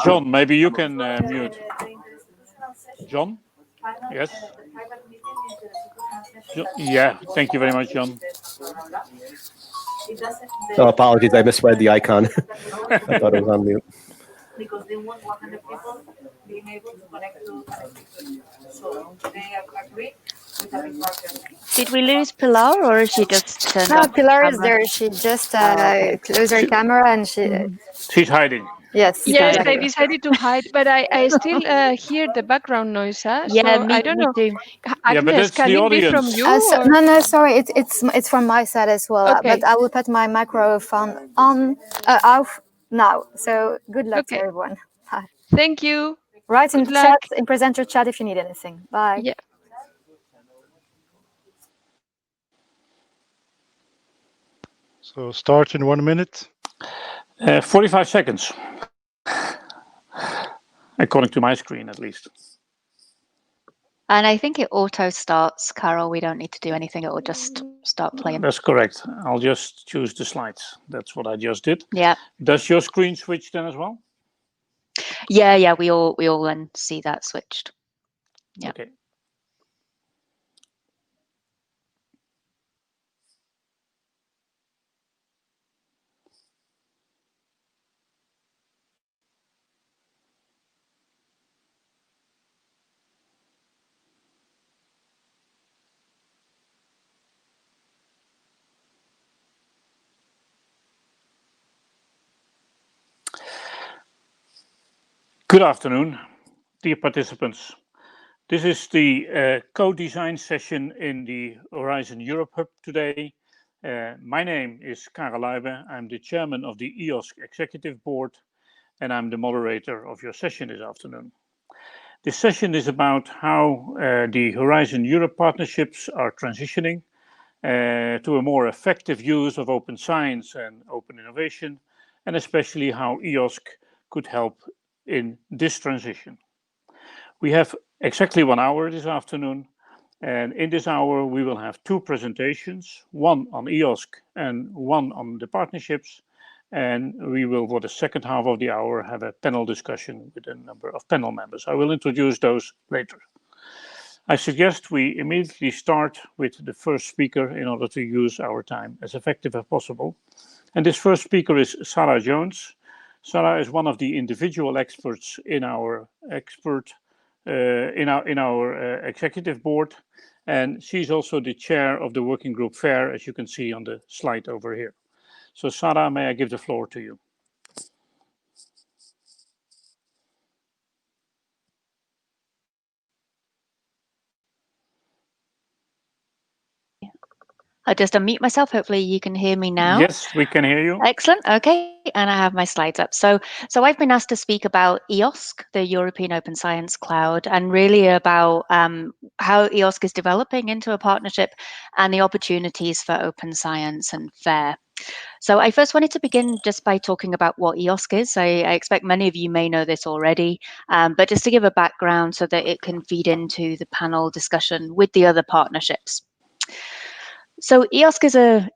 John, maybe you can mute. John? Yes? Yeah, thank you very much, John. Oh, apologies, I misread the icon. I thought it was on mute. Because they want 100 people being able to connect to so they agree with having partners. Did we lose Pilar, or she just turned No, off Pilar the is camera? there. She just closed her camera and she's hiding. Yes. Yes, exactly. I decided to hide, but I still hear the background noise. Huh? Yeah, so me, I don't me know. too. Yeah, but Agnes, that's can the it be from audience. you? No, sorry, it's from my side as well. Okay. But I will put my microphone on off now. So good luck to Okay. everyone. Bye. Thank you. Write in Good chat, luck. in presenter chat if you need anything. Bye. Yeah. So start in 1 minute. 45 seconds. According to my screen, at least. And I think it auto starts, Carol. We don't need to do anything. It will just start playing. That's correct. I'll just choose the slides. That's what I just did. Yeah. Does your screen switch then as well? Yeah. We all then see that switched. Yeah. Okay. Good afternoon, dear participants. This is the co-design session in the Horizon Europe Hub today. My name is Karel Luybe. I'm the chairman of the EOSC Executive Board, and I'm the moderator of your session this afternoon. This session is about how the Horizon Europe partnerships are transitioning to a more effective use of open science and open innovation, and especially how EOSC could help in this transition. We have exactly 1 hour this afternoon, and in this hour we will have 2 presentations, one on EOSC and one on the partnerships, and we will, for the second half of the hour, have a panel discussion with a number of panel members. I will introduce those later. I suggest we immediately start with the first speaker in order to use our time as effective as possible. And this first speaker is Sarah Jones. Sarah is one of the individual experts in our executive board, and she's also the chair of the working group FAIR, as you can see on the slide over here. So Sarah, may I give the floor to you? I'll just unmute myself. Hopefully you can hear me now. Yes, we can hear you. Excellent. Okay. And I have my slides up. So I've been asked to speak about EOSC, the European Open Science Cloud, and really about how EOSC is developing into a partnership and the opportunities for open science and FAIR. So I first wanted to begin just by talking about what EOSC is. I expect many of you may know this already, but just to give a background so that it can feed into the panel discussion with the other partnerships. So EOSC is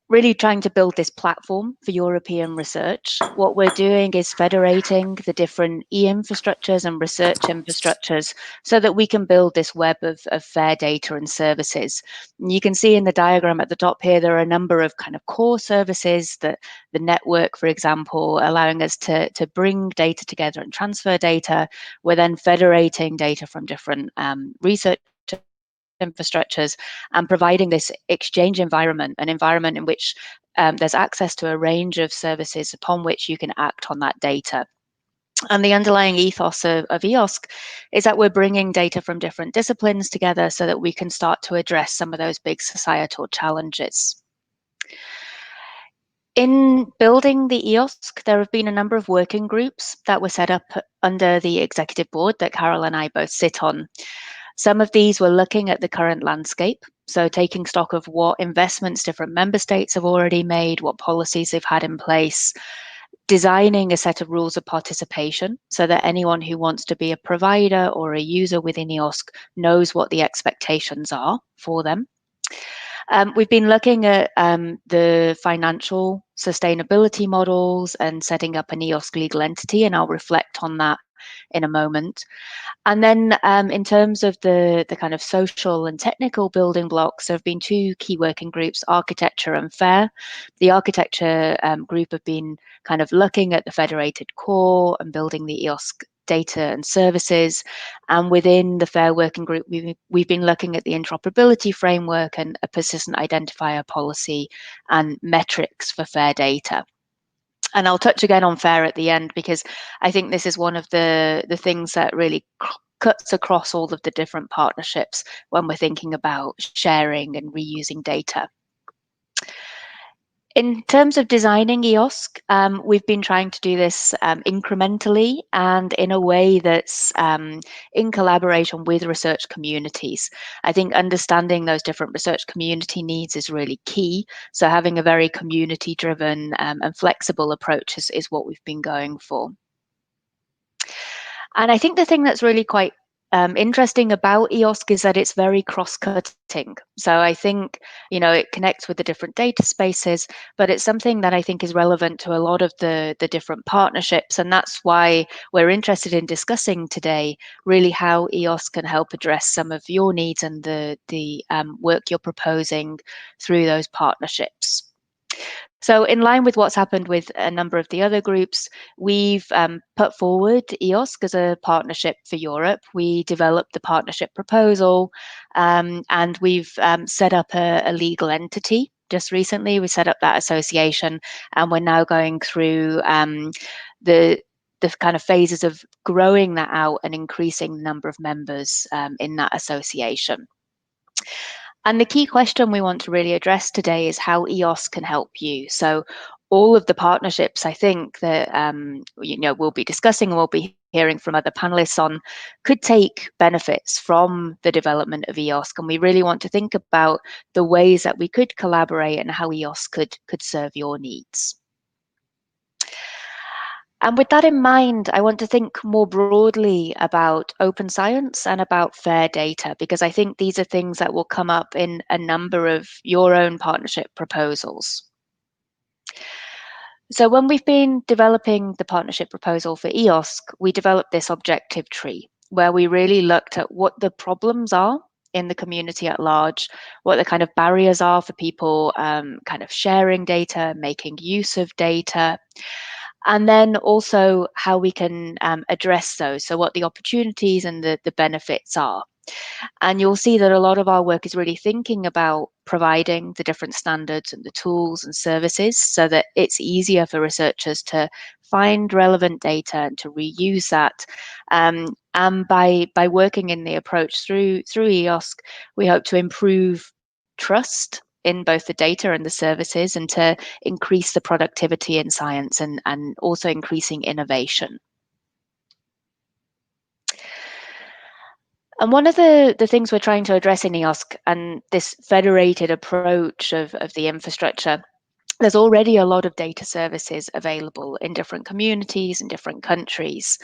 really trying to build this platform for European research. What we're doing is federating the different e-infrastructures and research infrastructures so that we can build this web of FAIR data and services. And you can see in the diagram at the top here, there are a number of kind of core services, that the network, for example, allowing us to bring data together and transfer data. We're then federating data from different research infrastructures and providing this exchange environment, an environment in which there's access to a range of services upon which you can act on that data. And the underlying ethos of EOSC is that we're bringing data from different disciplines together so that we can start to address some of those big societal challenges. In building the EOSC, there have been a number of working groups that were set up under the executive board that Carol and I both sit on. Some of these were looking at the current landscape, so taking stock of what investments different member states have already made, what policies they've had in place, designing a set of rules of participation so that anyone who wants to be a provider or a user within EOSC knows what the expectations are for them. We've been looking at the financial sustainability models and setting up an EOSC legal entity, and I'll reflect on that in a moment. And then in terms of the kind of social and technical building blocks, there have been two key working groups, architecture and FAIR. The architecture group have been kind of looking at the federated core and building the EOSC data and services. And within the FAIR working group, we've been looking at the interoperability framework and a persistent identifier policy and metrics for FAIR data. And I'll touch again on FAIR at the end, because I think this is one of the things that really cuts across all of the different partnerships when we're thinking about sharing and reusing data. In terms of designing EOSC, we've been trying to do this incrementally and in a way that's in collaboration with research communities. I think understanding those different research community needs is really key. So having a very community-driven and flexible approach is what we've been going for. And I think the thing that's really quite interesting about EOSC is that it's very cross-cutting. So I think, you know, it connects with the different data spaces, but it's something that I think is relevant to a lot of the different partnerships. And that's why we're interested in discussing today really how EOSC can help address some of your needs and the work you're proposing through those partnerships. So in line with what's happened with a number of the other groups, we've put forward EOSC as a partnership for Europe. We developed the partnership proposal and we've set up a legal entity. Just recently, we set up that association, and we're now going through the kind of phases of growing that out and increasing the number of members in that association. And the key question we want to really address today is how EOSC can help you. So all of the partnerships, I think, that you know, we'll be discussing and we'll be hearing from other panelists on could take benefits from the development of EOSC. And we really want to think about the ways that we could collaborate and how EOSC could serve your needs. And with that in mind, I want to think more broadly about open science and about FAIR data, because I think these are things that will come up in a number of your own partnership proposals. So when we've been developing the partnership proposal for EOSC, we developed this objective tree where we really looked at what the problems are in the community at large, what the kind of barriers are for people kind of sharing data, making use of data, and then also how we can address those. So what the opportunities and the benefits are. And you'll see that a lot of our work is really thinking about providing the different standards and the tools and services so that it's easier for researchers to find relevant data and to reuse that. And by working in the approach through EOSC, we hope to improve trust in both the data and the services, and to increase the productivity in science and also increasing innovation. And one of the things we're trying to address in EOSC and this federated approach of the infrastructure, there's already a lot of data services available in different communities and different countries,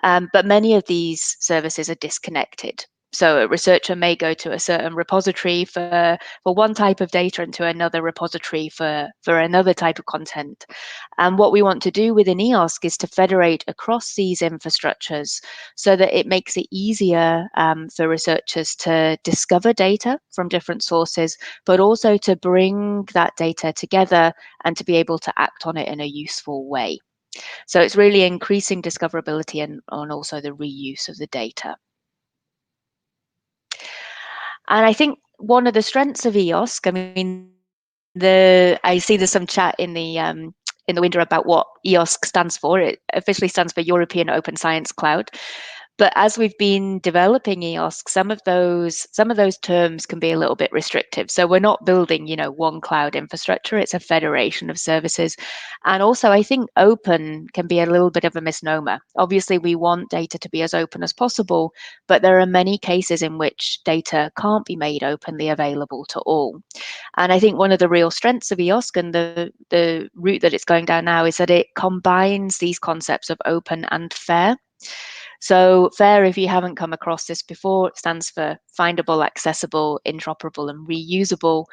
but many of these services are disconnected. So a researcher may go to a certain repository for one type of data and to another repository for another type of content. And what we want to do within EOSC is to federate across these infrastructures so that it makes it easier for researchers to discover data from different sources, but also to bring that data together and to be able to act on it in a useful way. So it's really increasing discoverability and also the reuse of the data. And I think one of the strengths of EOSC, I mean, I see there's some chat in the window about what EOSC stands for. It officially stands for European Open Science Cloud. But as we've been developing EOSC, some of those terms can be a little bit restrictive. So we're not building, you know, one cloud infrastructure. It's a federation of services. And also, I think open can be a little bit of a misnomer. Obviously, we want data to be as open as possible, but there are many cases in which data can't be made openly available to all. And I think one of the real strengths of EOSC and the route that it's going down now is that it combines these concepts of open and fair. So FAIR, if you haven't come across this before, it stands for findable, accessible, interoperable, and reusable.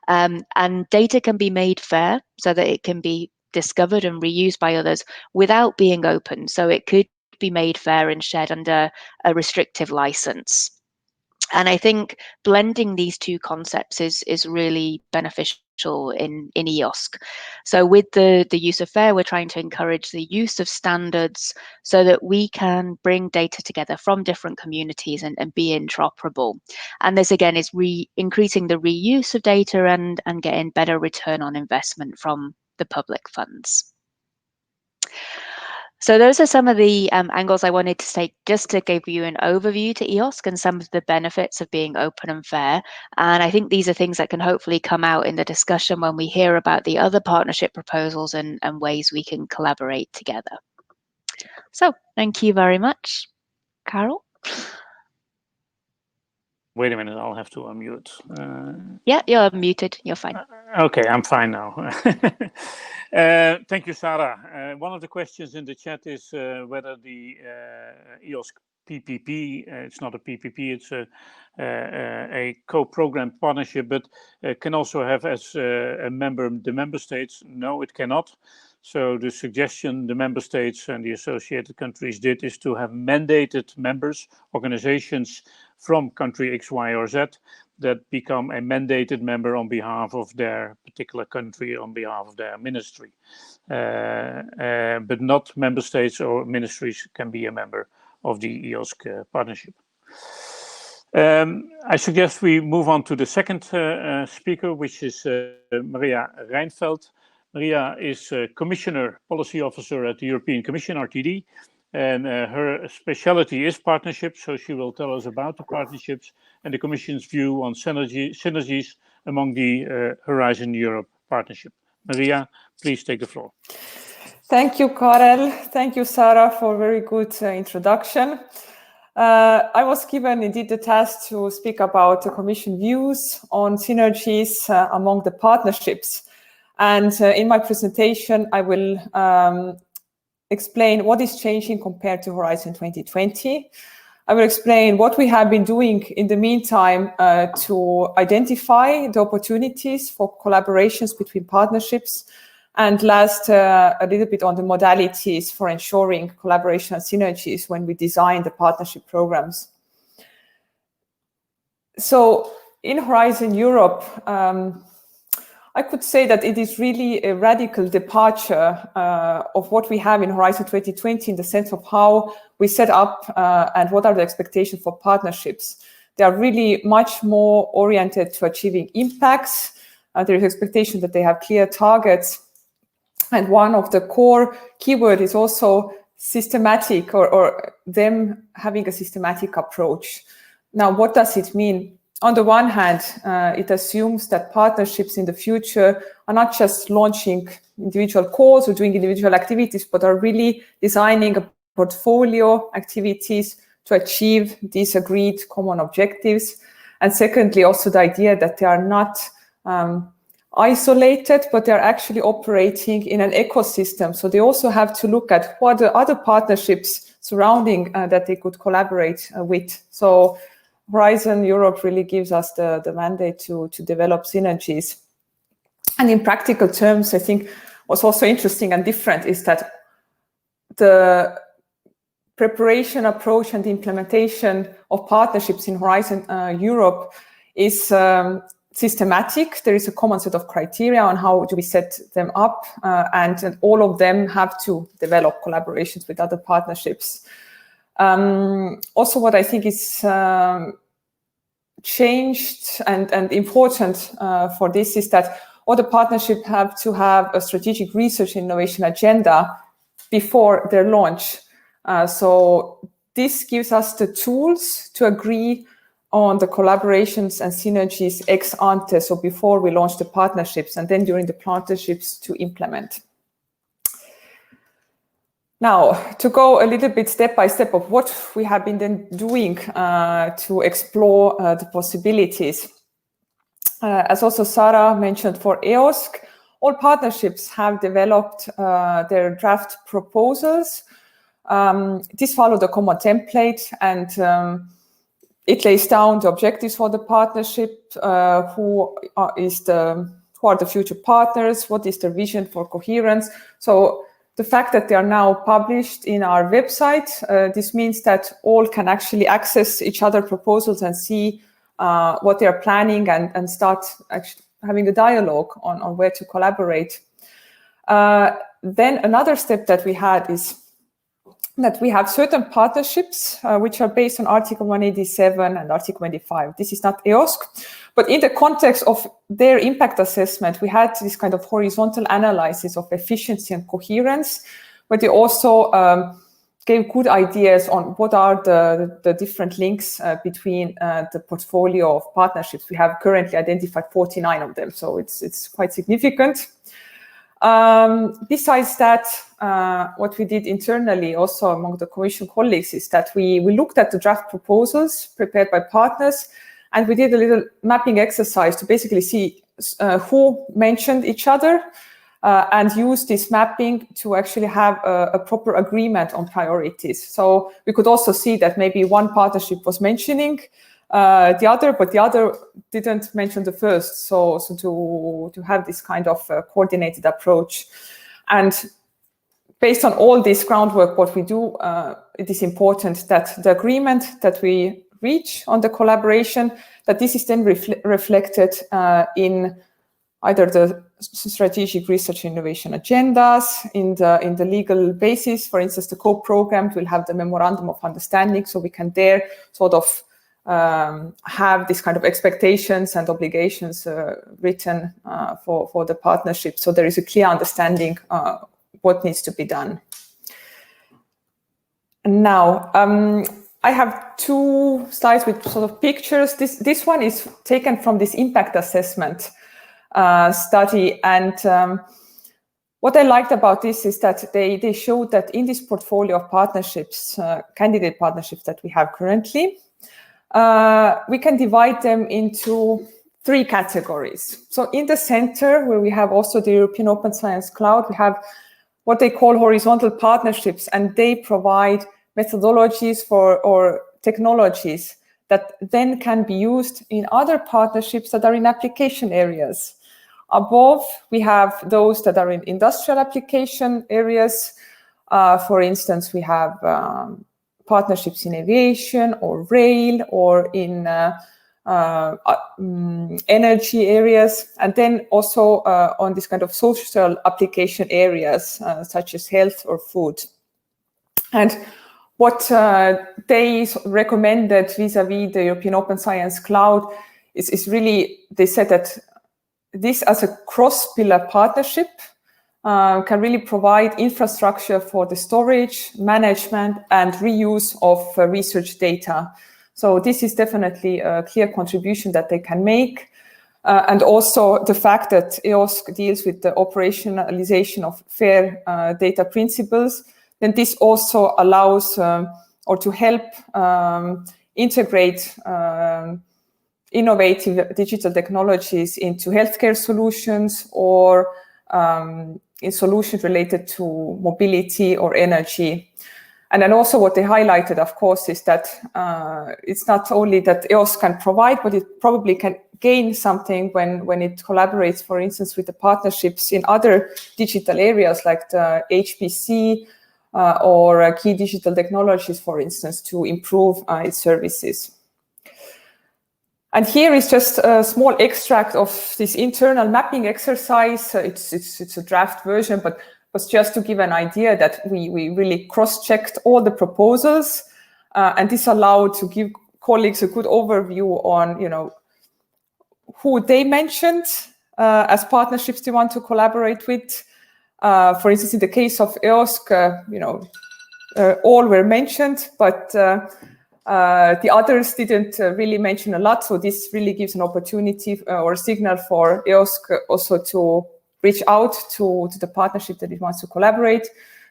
And data can be made fair so that it can be discovered and reused by others without being open. So it could be made fair and shared under a restrictive license. And I think blending these two concepts is really beneficial in EOSC. So with the use of FAIR, we're trying to encourage the use of standards so that we can bring data together from different communities and be interoperable. And this again is increasing the reuse of data and getting better return on investment from the public funds. So those are some of the angles I wanted to take just to give you an overview to EOSC and some of the benefits of being open and fair. And I think these are things that can hopefully come out in the discussion when we hear about the other partnership proposals and ways we can collaborate together. So thank you very much. Carol? Wait a minute, I'll have to unmute. Yeah, you're muted. You're fine. Okay, I'm fine now. Thank you, Sarah. One of the questions in the chat is whether the EOSC PPP, it's not a PPP, it's a co-program partnership, but can also have as a member the member states. No, it cannot. So the suggestion the member states and the associated countries did is to have mandated members, organizations from country X, Y, or Z that become a mandated member on behalf of their particular country, on behalf of their ministry. But not member states or ministries can be a member of the EOSC partnership. I suggest we move on to the second speaker, which is Maria Reinfeldt. Maria is Commissioner Policy Officer at the European Commission, RTD, and her specialty is partnerships, so she will tell us about the partnerships and the Commission's view on synergies among the Horizon Europe partnership. Maria, please take the floor. Thank you, Karel. Thank you, Sarah, for a very good introduction. I was given indeed the task to speak about the Commission views on synergies among the partnerships. And in my presentation, I will explain what is changing compared to Horizon 2020. I will explain what we have been doing in the meantime to identify the opportunities for collaborations between partnerships, and last a little bit on the modalities for ensuring collaboration and synergies when we design the partnership programs. So in Horizon Europe, I could say that it is really a radical departure of what we have in Horizon 2020 in the sense of how we set up and what are the expectations for partnerships. They are really much more oriented to achieving impacts. There is expectation that they have clear targets. And one of the core keywords is also systematic, or them having a systematic approach. Now, what does it mean? On the one hand, it assumes that partnerships in the future are not just launching individual calls or doing individual activities, but are really designing a portfolio activities to achieve these agreed common objectives. And secondly, also the idea that they are not isolated, but they're actually operating in an ecosystem. So they also have to look at what the other partnerships surrounding that they could collaborate with. So Horizon Europe really gives us the mandate to develop synergies. And in practical terms, I think what's also interesting and different is that the preparation approach and the implementation of partnerships in Horizon Europe is systematic. There is a common set of criteria on how do we set them up, and all of them have to develop collaborations with other partnerships. Also, what I think is changed and important for this is that all the partnerships have to have a strategic research and innovation agenda before their launch. So this gives us the tools to agree on the collaborations and synergies ex ante, so before we launch the partnerships, and then during the partnerships to implement. Now, to go a little bit step by step of what we have been then doing to explore the possibilities. As also Sarah mentioned, for EOSC, all partnerships have developed their draft proposals. This followed a common template, and it lays down the objectives for the partnership, who are the future partners, what is the vision for Coherence. So the fact that they are now published in our website, this means that all can actually access each other proposals and see what they are planning and start actually having a dialogue on where to collaborate. Then another step that we had is that we have certain partnerships which are based on Article 187 and Article 25. This is not EOSC, but in the context of their impact assessment, we had this kind of horizontal analysis of efficiency and coherence, but they also gave good ideas on what are the different links between the portfolio of partnerships. We have currently identified 49 of them, so it's quite significant. Besides that, what we did internally also among the Commission colleagues is that we looked at the draft proposals prepared by partners, and we did a little mapping exercise to basically see who mentioned each other and use this mapping to actually have a proper agreement on priorities. So we could also see that maybe one partnership was mentioning the other, but the other didn't mention the first. So to have this kind of coordinated approach. And based on all this groundwork, what we do, it is important that the agreement that we reach on the collaboration, that this is then reflected in either the strategic research and innovation agendas, in the legal basis. For instance, the co-programmed will have the memorandum of understanding, so we can there sort of have this kind of expectations and obligations written for the partnership. So there is a clear understanding what needs to be done. And now, I have two slides with sort of pictures. This one is taken from this impact assessment study. And what I liked about this is that they showed that in this portfolio of partnerships, candidate partnerships that we have currently, we can divide them into three categories. So in the center, where we have also the European Open Science Cloud, we have what they call horizontal partnerships, and they provide methodologies or technologies that then can be used in other partnerships that are in application areas. Above, we have those that are in industrial application areas. For instance, we have partnerships in aviation or rail or in energy areas, and then also on this kind of social application areas such as health or food. And what they recommended vis-a-vis the European Open Science Cloud is really, they said that this as a cross-pillar partnership can really provide infrastructure for the storage, management, and reuse of research data. So this is definitely a clear contribution that they can make. And also the fact that EOSC deals with the operationalization of fair data principles, then this also allows or to help integrate innovative digital technologies into healthcare solutions or in solutions related to mobility or energy. And then also what they highlighted, of course, is that it's not only that EOSC can provide, but it probably can gain something when it collaborates, for instance, with the partnerships in other digital areas like the HPC or key digital technologies, for instance, to improve its services. And here is just a small extract of this internal mapping exercise. It's a draft version, but was just to give an idea that we really cross-checked all the proposals, and this allowed to give colleagues a good overview on, who they mentioned as partnerships they want to collaborate with. For instance, in the case of EOSC, all were mentioned, but the others didn't really mention a lot. So this really gives an opportunity or a signal for EOSC also to reach out to the partnership that it wants to collaborate.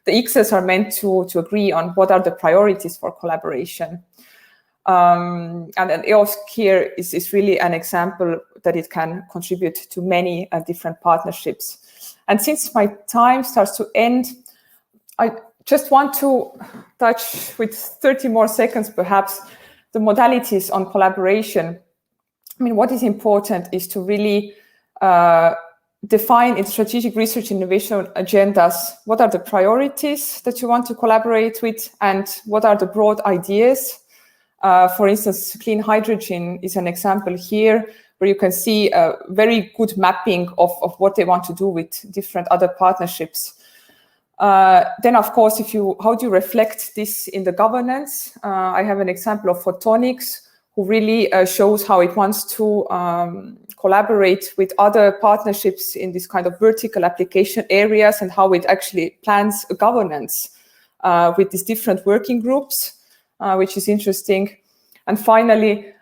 The X's are meant to agree on what are the priorities for collaboration. And then EOSC here is really an example that it can contribute to many different partnerships. And since my time starts to end, I just want to touch with 30 more seconds, perhaps, the modalities on collaboration. I mean, what is important is to really define in strategic research innovation agendas, what are the priorities that you want to collaborate with, and what are the broad ideas. For instance, clean hydrogen is an example here, where you can see a very good mapping of what they want to do with different other partnerships. Then, of course, how do you reflect this in the governance? I have an example of photonics, who really shows how it wants to collaborate with other partnerships in this kind of vertical application areas, and how it actually plans a governance with these different working groups, which is interesting. And finally,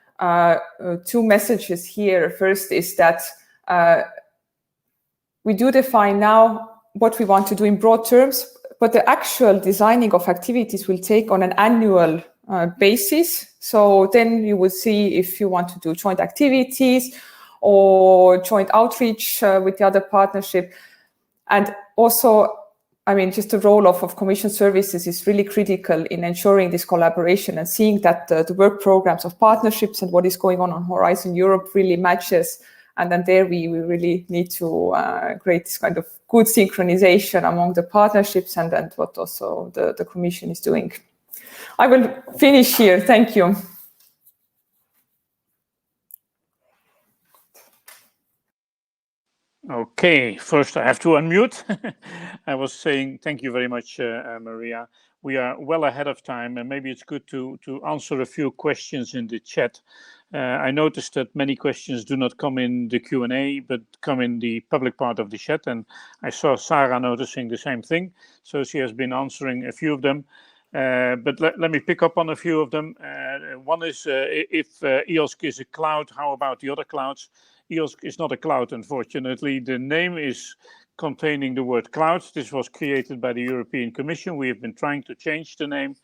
two messages here. First is that we do define now what we want to do in broad terms, but the actual designing of activities will take on an annual basis. So then you will see if you want to do joint activities or joint outreach with the other partnership. And also, I mean, just the role of Commission services is really critical in ensuring this collaboration and seeing that the work programs of partnerships and what is going on Horizon Europe really matches. And then there we really need to create this kind of good synchronization among the partnerships and what also the Commission is doing. I will finish here. Thank you. Okay, first I have to unmute. I was saying thank you very much, Maria. We are well ahead of time, and maybe it's good to answer a few questions in the chat. I noticed that many questions do not come in the Q&A, but come in the public part of the chat, and I saw Sarah noticing the same thing, so she has been answering a few of them. But let me pick up on a few of them. One is if EOSC is a cloud, how about the other clouds? EOSC is not a cloud, unfortunately. The name is containing the word cloud. This was created by the European Commission. We have been trying to change the name,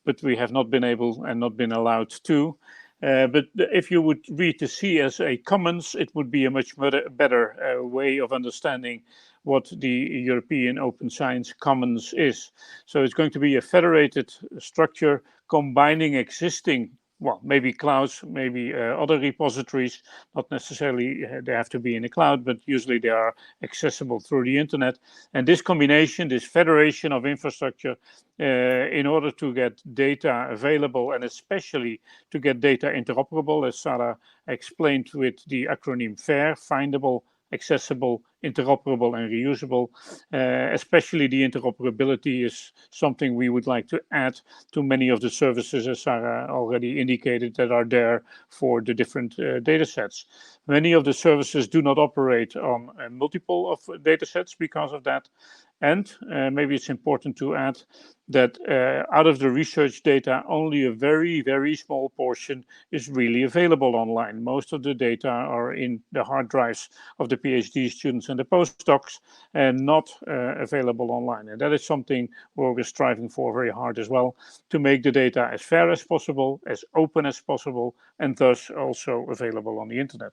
but we have not been able and not been allowed to. But if you would read the C as a commons, it would be a much better way of understanding what the European Open Science Commons is. So it's going to be a federated structure combining existing, well, maybe clouds, maybe other repositories, not necessarily they have to be in the cloud, but usually they are accessible through the internet. And this combination, this federation of infrastructure, in order to get data available and especially to get data interoperable, as Sarah explained with the acronym FAIR, findable, accessible, interoperable, and reusable. Especially the interoperability is something we would like to add to many of the services, as Sarah already indicated, that are there for the different data sets. Many of the services do not operate on a multiple of data sets because of that. And maybe it's important to add that out of the research data, only a very, very small portion is really available online. Most of the data are in the hard drives of the PhD students and the postdocs and not available online. And that is something where we're striving for very hard as well, to make the data as fair as possible, as open as possible, and thus also available on the internet.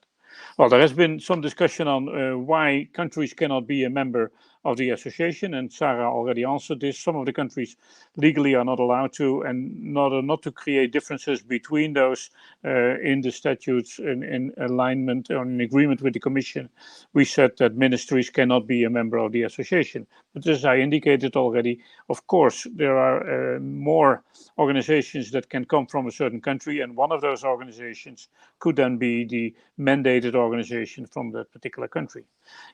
Well, there has been some discussion on why countries cannot be a member of the association, and Sarah already answered this. Some of the countries legally are not allowed to, and not to create differences between those in the statutes in alignment or in agreement with the Commission. We said that ministries cannot be a member of the association. But as I indicated already, of course, there are more organizations that can come from a certain country, and one of those organizations could then be the mandated organization from that particular country.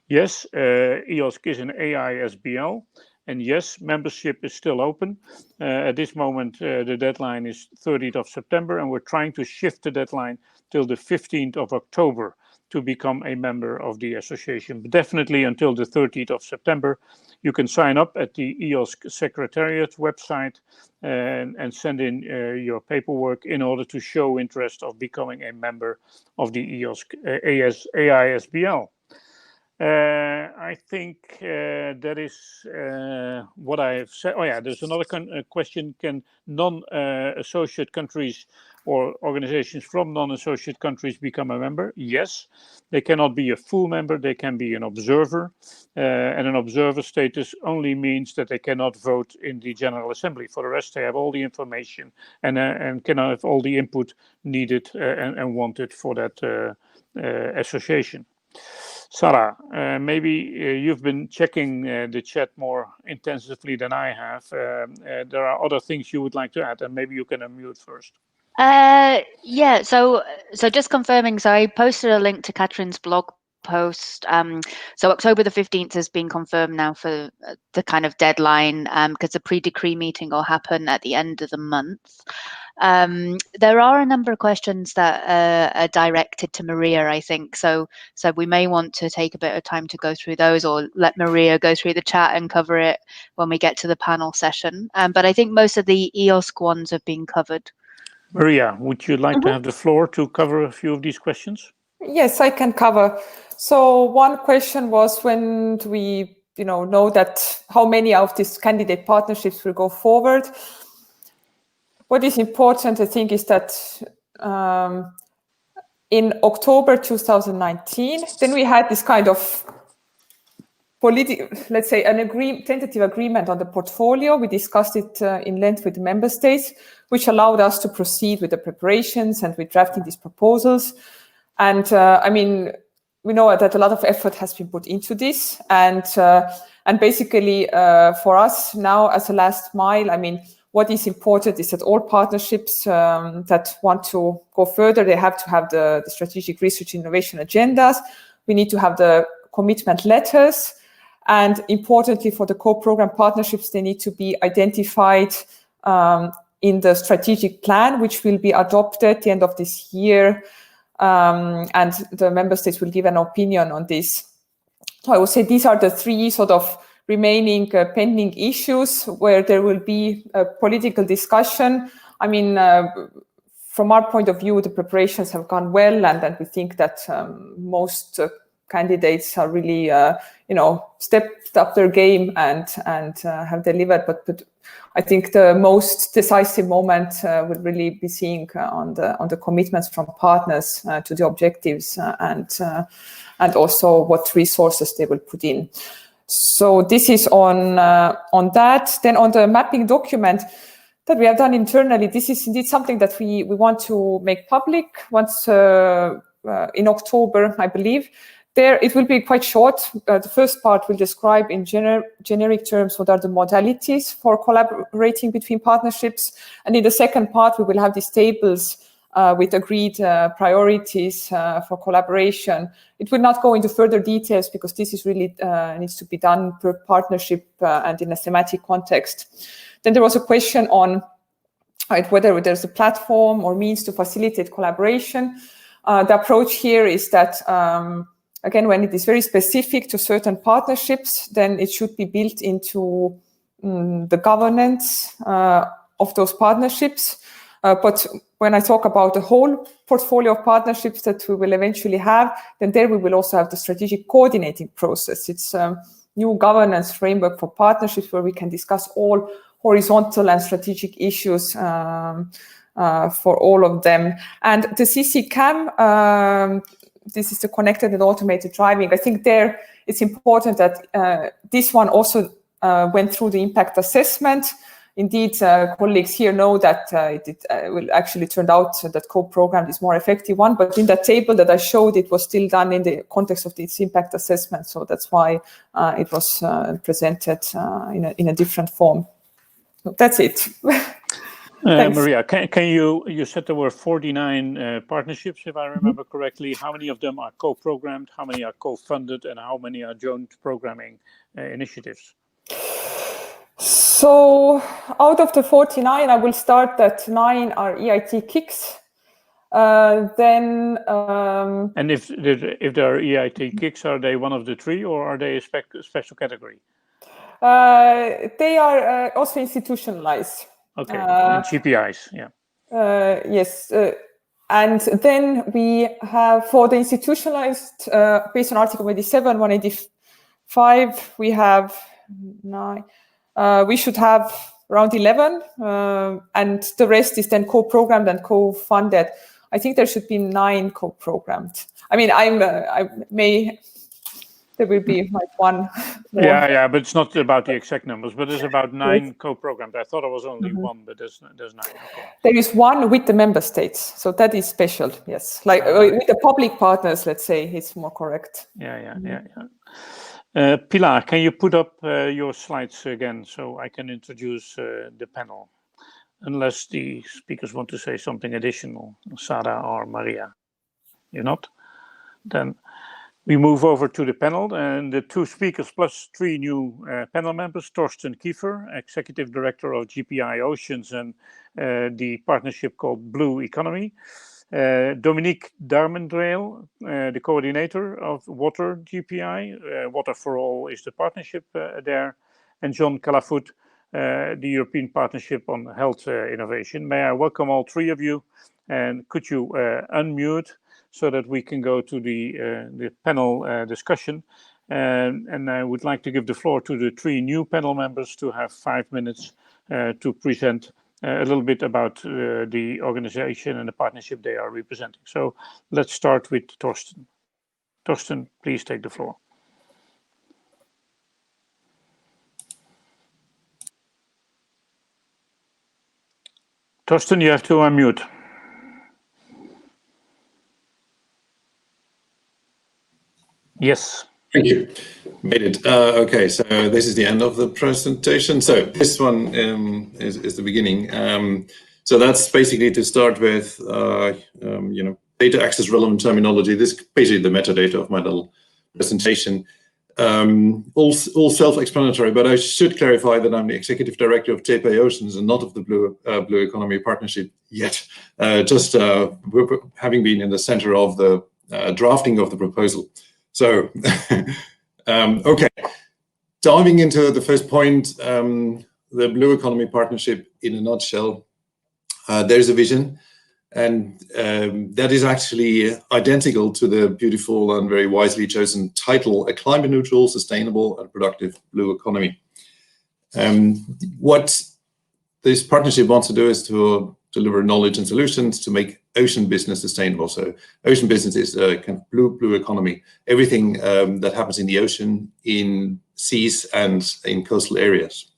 Yes, EOSC is an AISBL, and yes, membership is still open. At this moment, the deadline is 30th of September, and we're trying to shift the deadline till the 15th of October to become a member of the association. But definitely until the 30th of September, you can sign up at the EOSC Secretariat website and send in your paperwork in order to show interest of becoming a member of the EOSC AISBL. I think that is what I have said. Oh yeah, there's another question. Can non-associate countries or organizations from non-associate countries become a member? Yes. They cannot be a full member, they can be an observer, and an observer status only means that they cannot vote in the General Assembly. For the rest, they have all the information and can have all the input needed and wanted for that association. Sarah, maybe you've been checking the chat more intensively than I have. There are other things you would like to add, and maybe you can unmute first. Yeah, so just confirming, so I posted a link to Catherine's blog post. So October the 15th has been confirmed now for the kind of deadline, because the pre-decree meeting will happen at the end of the month. There are a number of questions that are directed to Maria, I think. So we may want to take a bit of time to go through those, or let Maria go through the chat and cover it when we get to the panel session. But I think most of the EOSC ones have been covered. Maria, would you like to have the floor to cover a few of these questions? Yes, I can cover. So one question was, when do we know that how many of these candidate partnerships will go forward? What is important, I think, is that in October 2019, then we had this kind of let's say tentative agreement on the portfolio. We discussed it in length with the member states, which allowed us to proceed with the preparations and with drafting these proposals. And I mean, we know that a lot of effort has been put into this, and basically for us now as a last mile, I mean, what is important is that all partnerships that want to go further, they have to have the strategic research innovation agendas. We need to have the commitment letters. And importantly, for the co-program partnerships, they need to be identified in the strategic plan, which will be adopted at the end of this year. And the member states will give an opinion on this. So I would say these are the three sort of remaining pending issues where there will be a political discussion. I mean, from our point of view, the preparations have gone well, and we think that most candidates are really, stepped up their game and have delivered. But I think the most decisive moment will really be seeing on the commitments from partners to the objectives and also what resources they will put in. So this is on that. Then on the mapping document that we have done internally, this is indeed something that we want to make public once in October, I believe. There, it will be quite short. The first part will describe in generic terms what are the modalities for collaborating between partnerships. And in the second part, we will have these tables with agreed priorities for collaboration. It will not go into further details because this is really needs to be done per partnership and in a thematic context. Then there was a question on whether there's a platform or means to facilitate collaboration. The approach here is that again, when it is very specific to certain partnerships, then it should be built into the governance of those partnerships. But when I talk about the whole portfolio of partnerships that we will eventually have, then there we will also have the strategic coordinating process. It's a new governance framework for partnerships where we can discuss all horizontal and strategic issues for all of them. And the CC-CAM, this is the connected and automated driving. I think there it's important that this one also went through the impact assessment. Indeed, colleagues here know that it will actually turn out that co-programmed is more effective one, but in that table that I showed, it was still done in the context of this impact assessment. So that's why it was presented in a different form. So that's it. Maria, can you said there were 49 partnerships, if I remember correctly. How many of them are co-programmed, how many are co-funded, and how many are joint programming initiatives? So out of the 49, I will start that 9 are EIT kicks. Then and if there are EIT kicks, are they one of the 3 or are they a special category? They are also institutionalized. Okay, and GPIs, yeah. Yes. And then we have, for the institutionalized, based on Article 87, 185, we have 9. We should have around 11, and the rest is then co-programmed and co-funded. I think there should be 9 co-programmed. I mean, there will be like one more. Yeah, but it's not about the exact numbers, but it's about 9 co-programmed. I thought it was only 1, but there's 9. Okay. There is 1 with the member states, so that is special. Yes, like with the public partners, let's say, it's more correct. Yeah. Pilar, can you put up your slides again so I can introduce the panel? Unless the speakers want to say something additional, Sara or Maria. You're not? Then we move over to the panel, and the 2 speakers plus 3 new panel members: Torsten Kiefer, Executive Director of GPI Oceans and the partnership called Blue Economy; Dominique Darmendreel, the coordinator of Water GPI. Water for All is the partnership there; and John Calafoot, the European Partnership on Health Innovation. May I welcome all 3 of you, and could you unmute so that we can go to the panel discussion. And I would like to give the floor to the 3 new panel members to have 5 minutes to present a little bit about the organization and the partnership they are representing. So let's start with Torsten. Torsten, please take the floor. Torsten, you have to unmute. Yes. Thank you. Made it. Okay, so this is the end of the presentation. So this one is the beginning. So that's basically to start with, data access relevant terminology. This is basically the metadata of my little presentation. All self-explanatory, but I should clarify that I'm the executive director of GPI Oceans and not of the Blue Economy Partnership yet. Just having been in the center of the drafting of the proposal. So, okay, diving into the first point, the Blue Economy Partnership in a nutshell. There's a vision, and that is actually identical to the beautiful and very wisely chosen title, A Climate Neutral, Sustainable and Productive Blue Economy. What this partnership wants to do is to deliver knowledge and solutions to make ocean business sustainable. So ocean business is a kind of blue economy. Everything that happens in the ocean, in seas and in coastal areas.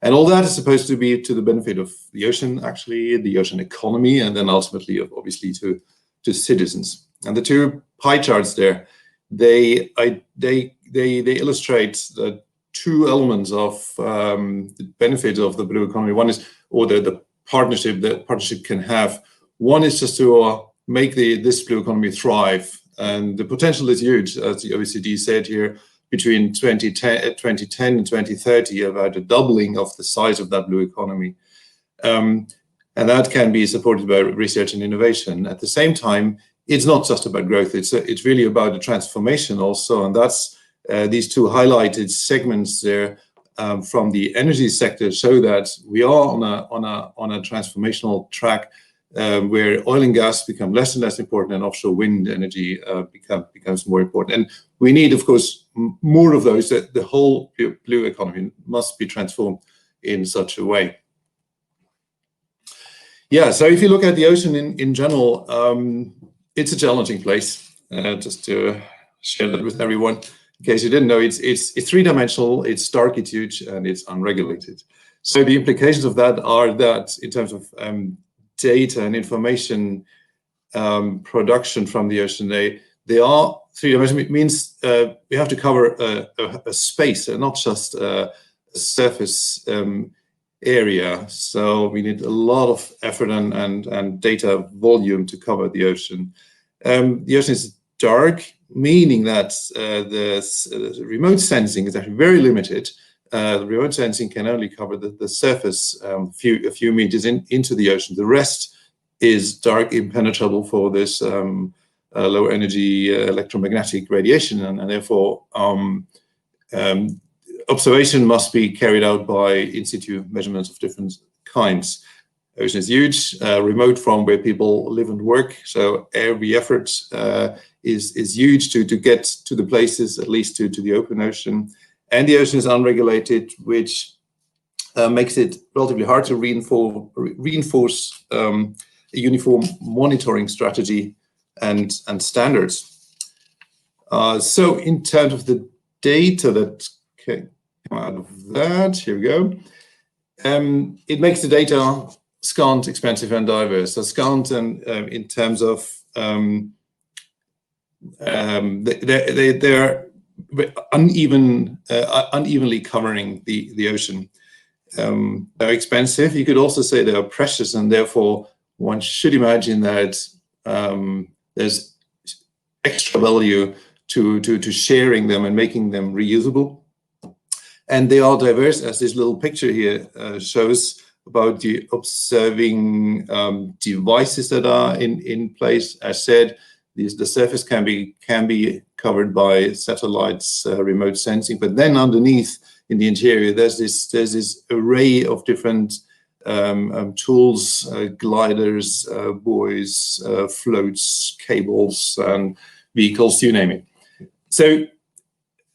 And all that is supposed to be to the benefit of the ocean, actually, the ocean economy, and then ultimately, obviously, to citizens. And the 2 pie charts there, they illustrate the 2 elements of the benefit of the blue economy. One is, or the partnership that partnership can have. One is just to make this blue economy thrive, and the potential is huge, as the OECD said here. Between 2010 and 2030, about a doubling of the size of that blue economy. And that can be supported by research and innovation. At the same time, it's not just about growth, it's really about a transformation also. And that's these 2 highlighted segments there from the energy sector show that we are on a transformational track where oil and gas become less and less important and offshore wind energy becomes more important. And we need, of course, more of those. That the whole blue economy must be transformed in such a way. Yeah, so if you look at the ocean in general, it's a challenging place. Just to share that with everyone, in case you didn't know, it's 3-dimensional, it's dark, it's huge, and it's unregulated. So the implications of that are that in terms of data and information production from the ocean, they are 3-dimensional. It means we have to cover a space and not just a surface area. So we need a lot of effort and data volume to cover the ocean. The ocean is dark, meaning that the remote sensing is actually very limited. The remote sensing can only cover the surface a few meters into the ocean. The rest is dark, impenetrable for this low energy electromagnetic radiation, and therefore observation must be carried out by in situ measurements of different kinds. Ocean is huge, remote from where people live and work, so every effort is huge to get to the places, at least to the open ocean. And the ocean is unregulated, which makes it relatively hard to reinforce a uniform monitoring strategy and standards. So in terms of the data that came out of that, here we go. It makes the data scant, expensive, and diverse. So scant and in terms of they're unevenly covering the ocean. They're expensive. You could also say they are precious, and therefore one should imagine that there's extra value to sharing them and making them reusable. And they are diverse, as this little picture here shows, about the observing devices that are in place. As said, the surface can be covered by satellites, remote sensing, but then underneath in the interior, there's this array of different tools, gliders, buoys, floats, cables, and vehicles, you name it. So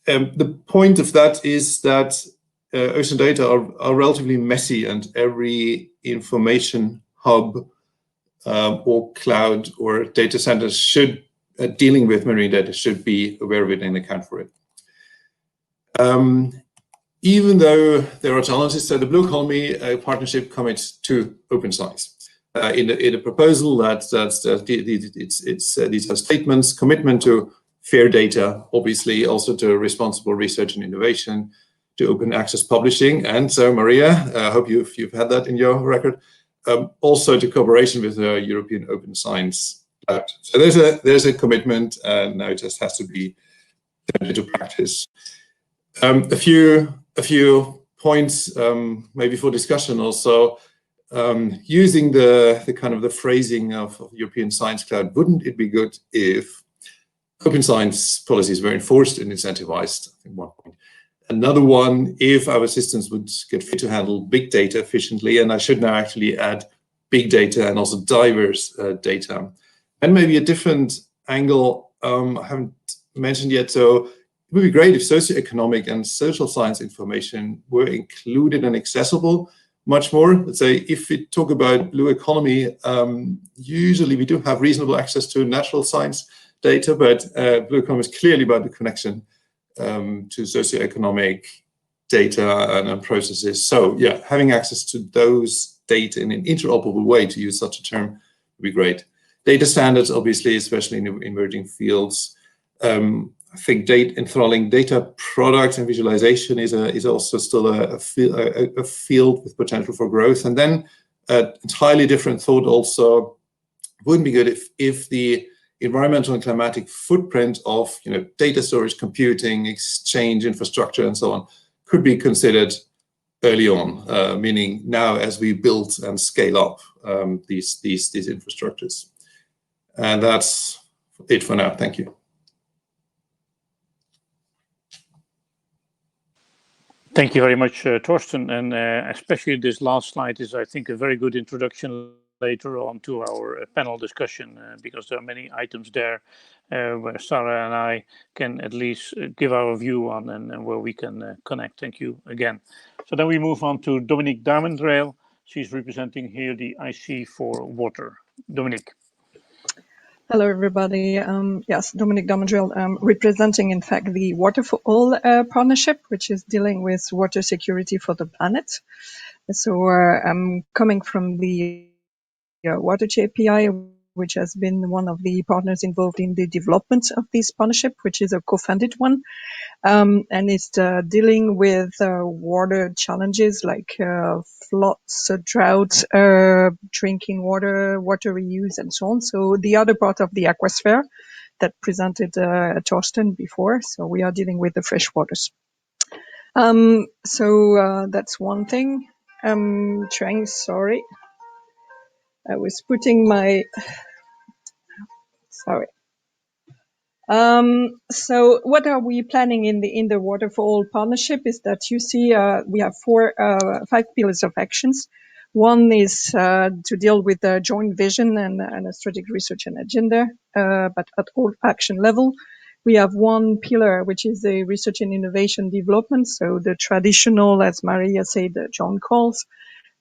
the point of that is that ocean data are relatively messy, and every information hub or cloud or data centers should dealing with marine data should be aware of it and account for it. Even though there are challenges, so the Blue Economy Partnership commits to open science. In the proposal, these are statements, commitment to fair data, obviously also to responsible research and innovation, to open access publishing, and so Maria, I hope you've had that in your record, also to cooperation with the European Open Science Lab. So there's a commitment, and now it just has to be turned into practice. A few points maybe for discussion also. Using the kind of the phrasing of European Science Cloud, wouldn't it be good if open science policies were enforced and incentivized? I think one point. Another one, if our systems would get fit to handle big data efficiently, and I should now actually add big data and also diverse data. And maybe a different angle I haven't mentioned yet. So it would be great if socioeconomic and social science information were included and accessible much more. Let's say if we talk about blue economy, usually we do have reasonable access to natural science data, but blue economy is clearly about the connection to socioeconomic data and processes. So yeah, having access to those data in an interoperable way, to use such a term, would be great. Data standards, obviously, especially in emerging fields. I think enthralling data products and visualization is also still a field with potential for growth. And then entirely different thought also, wouldn't be good if the environmental and climatic footprint of data storage, computing, exchange, infrastructure, and so on could be considered early on, meaning now as we build and scale up these infrastructures. And that's it for now. Thank you. Thank you very much, Torsten, and especially this last slide is, I think, a very good introduction later on to our panel discussion, because there are many items there where Sarah and I can at least give our view on and where we can connect. Thank you again. So then we move on to Dominique Darmendreil. She's representing here the IC for Water. Dominique. Hello, everybody. Yes, Dominique Darmendreil, representing, in fact, the Water for All partnership, which is dealing with water security for the planet. So I'm coming from the Water JPI, which has been one of the partners involved in the development of this partnership, which is a co-funded one. And it's dealing with water challenges like floods, droughts, drinking water, water reuse, and so on. So the other part of the aquasphere that presented Torsten before. So we are dealing with the fresh waters. So that's one thing. Sorry. I was putting my, sorry. So what are we planning in the Water for All partnership is that you see we have 5 pillars of actions. One is to deal with the joint vision and a strategic research and agenda, but at all action level. We have one pillar, which is the research and innovation development. So the traditional, as Maria said, the John calls,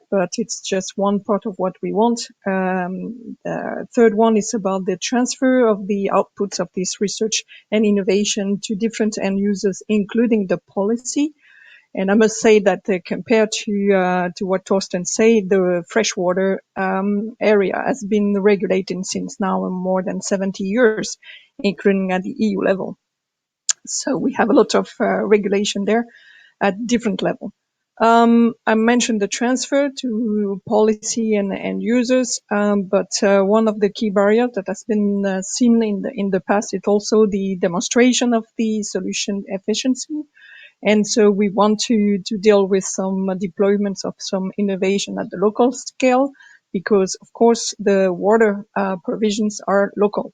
but it's just one part of what we want. The third one is about the transfer of the outputs of this research and innovation to different end users, including the policy. And I must say that compared to what Torsten said, the freshwater area has been regulated since now more than 70 years, including at the EU level. So we have a lot of regulation there at different level. I mentioned the transfer to policy and users, but one of the key barriers that has been seen in the past is also the demonstration of the solution efficiency. And so we want to deal with some deployments of some innovation at the local scale, because of course the water provisions are local.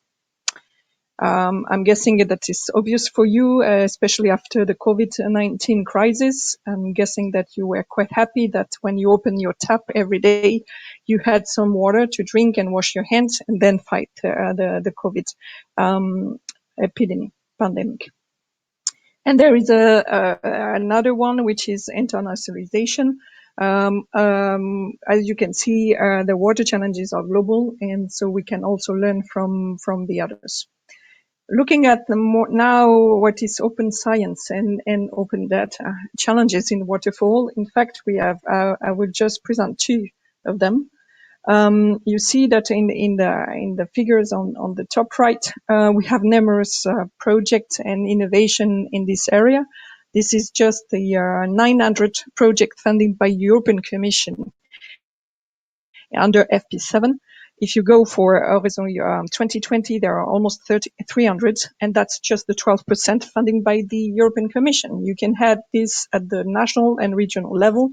I'm guessing that is obvious for you, especially after the COVID-19 crisis. I'm guessing that you were quite happy that when you open your tap every day, you had some water to drink and wash your hands and then fight the COVID pandemic. And there is another one, which is internationalization. As you can see, the water challenges are global, and so we can also learn from the others. Looking at the more now, what is open science and open data challenges in water for all. In fact, we have. I will just present two of them. You see that in the figures on the top right, we have numerous projects and innovation in this area. This is just the 900 project funded by European Commission under FP7. If you go for Horizon 2020, there are almost 300, and that's just the 12% funding by the European Commission. You can have this at the national and regional level,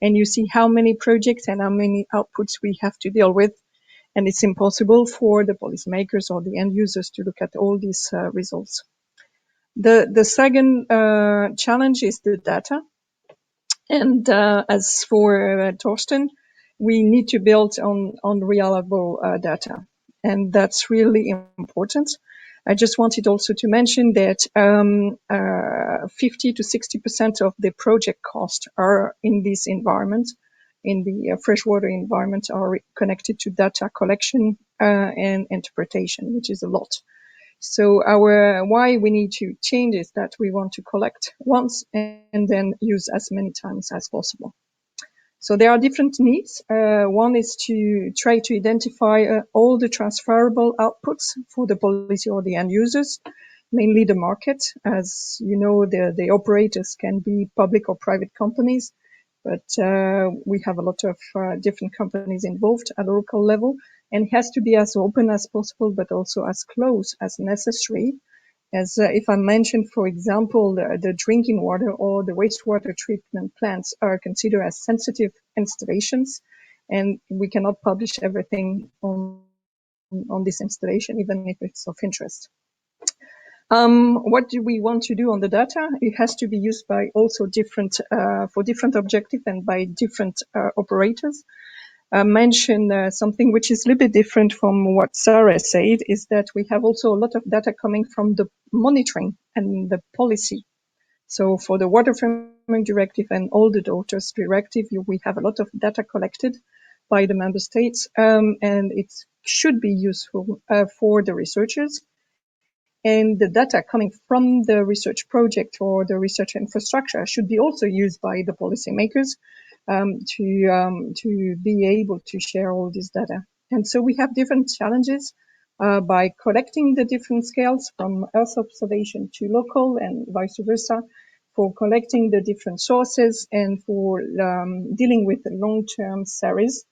and you see how many projects and how many outputs we have to deal with. And it's impossible for the policymakers or the end users to look at all these results. The second challenge is the data. And as for Torsten, we need to build on reliable data. And that's really important. I just wanted also to mention that 50 to 60% of the project costs are in this environment, in the freshwater environment, are connected to data collection and interpretation, which is a lot. So why we need to change is that we want to collect once and then use as many times as possible. So there are different needs. One is to try to identify all the transferable outputs for the policy or the end users, mainly the market. As you know, the operators can be public or private companies, but we have a lot of different companies involved at a local level, and it has to be as open as possible, but also as close as necessary. As if I mention, for example, the drinking water or the wastewater treatment plants are considered as sensitive installations, and we cannot publish everything on this installation, even if it's of interest. What do we want to do on the data? It has to be used by also different, for different objectives and by different operators. Mention something which is a little bit different from what Sarah said, is that we have also a lot of data coming from the monitoring and the policy. So for the Water Framework Directive and all the Daughters Directive, we have a lot of data collected by the member states, and it should be useful for the researchers. And the data coming from the research project or the research infrastructure should be also used by the policymakers to be able to share all this data. And so we have different challenges by collecting the different scales from Earth observation to local and vice versa, for collecting the different sources and for dealing with the long-term series,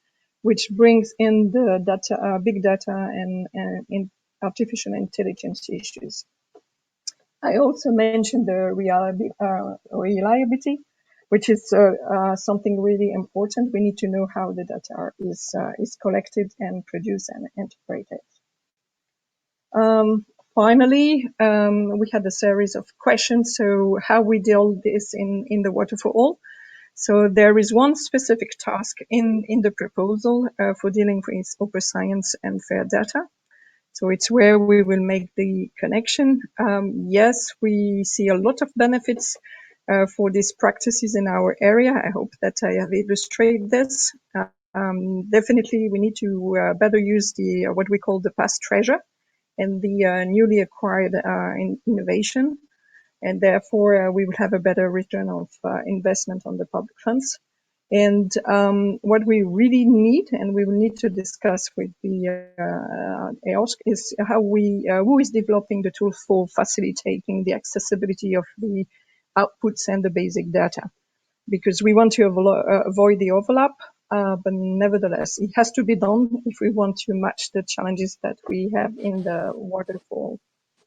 which brings in the data, big data and in artificial intelligence issues. I also mentioned the reliability, which is something really important. We need to know how the data is collected and produced and interpreted. Finally, we had a series of questions. So how we deal this in the Water for All. So there is one specific task in the proposal for dealing with open science and fair data. So it's where we will make the connection. Yes, we see a lot of benefits for these practices in our area. I hope that I have illustrated this. Definitely, we need to better use the what we call the past treasure and the newly acquired innovation, and therefore we will have a better return of investment on the public funds. And what we really need, and we will need to discuss with the EOSC, is how who is developing the tools for facilitating the accessibility of the outputs and the basic data, because we want to avoid the overlap, but nevertheless, it has to be done if we want to match the challenges that we have in the waterfall.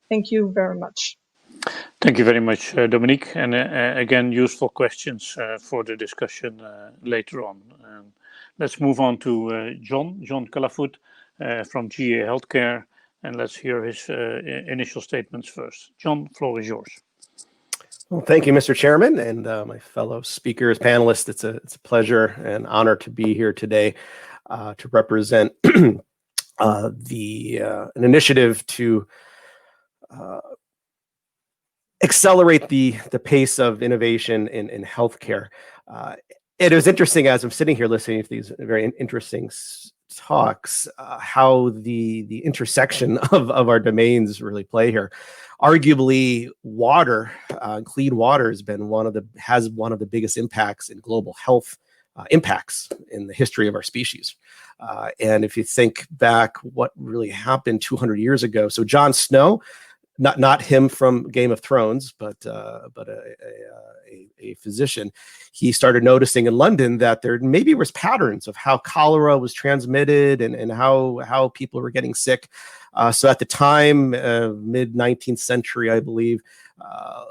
Thank you very much. Thank you very much, Dominique. And again, useful questions for the discussion later on. Let's move on to John Calafoot from GA Healthcare, and let's hear his initial statements first. John, floor is yours. Well, thank you, Mr. Chairman, and my fellow speakers, panelists. It's a pleasure and honor to be here today to represent an initiative to accelerate the pace of innovation in healthcare. It was interesting as I'm sitting here listening to these very interesting talks, how the intersection of our domains really play here. Arguably, water, clean water, has one of the biggest impacts in global health impacts in the history of our species. And if you think back what really happened 200 years ago, so Jon Snow, not him from Game of Thrones, but a physician, he started noticing in London that there maybe was patterns of how cholera was transmitted and how people were getting sick. So at the time, mid-19th century, I believe,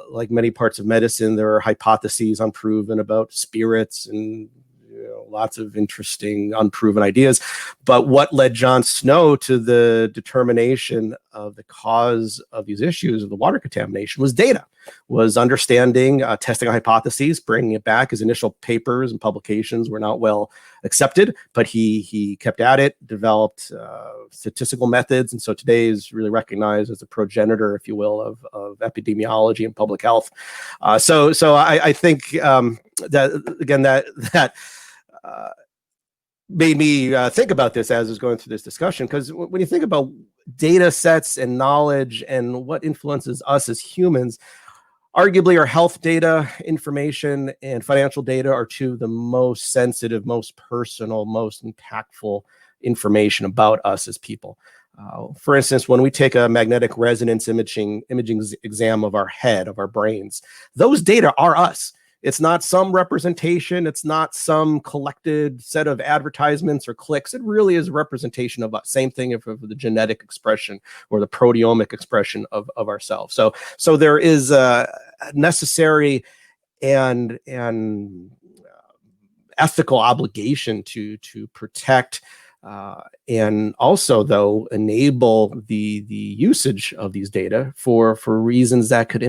like many parts of medicine, there are hypotheses unproven about spirits and lots of interesting unproven ideas. But what led Jon Snow to the determination of the cause of these issues of the water contamination was data, was understanding, testing hypotheses, bringing it back. His initial papers and publications were not well accepted, but he kept at it, developed statistical methods, and so today is really recognized as a progenitor, if you will, of epidemiology and public health. So I think that again that made me think about this as I was going through this discussion, because when you think about data sets and knowledge and what influences us as humans, arguably our health data, information, and financial data are two of the most sensitive, most personal, most impactful information about us as people. For instance, when we take a magnetic resonance imaging exam of our head, of our brains, those data are us. It's not some representation. It's not some collected set of advertisements or clicks. It really is a representation of us. Same thing of the genetic expression or the proteomic expression of ourselves. So there is a necessary and ethical obligation to protect and also, though, enable the usage of these data for reasons that could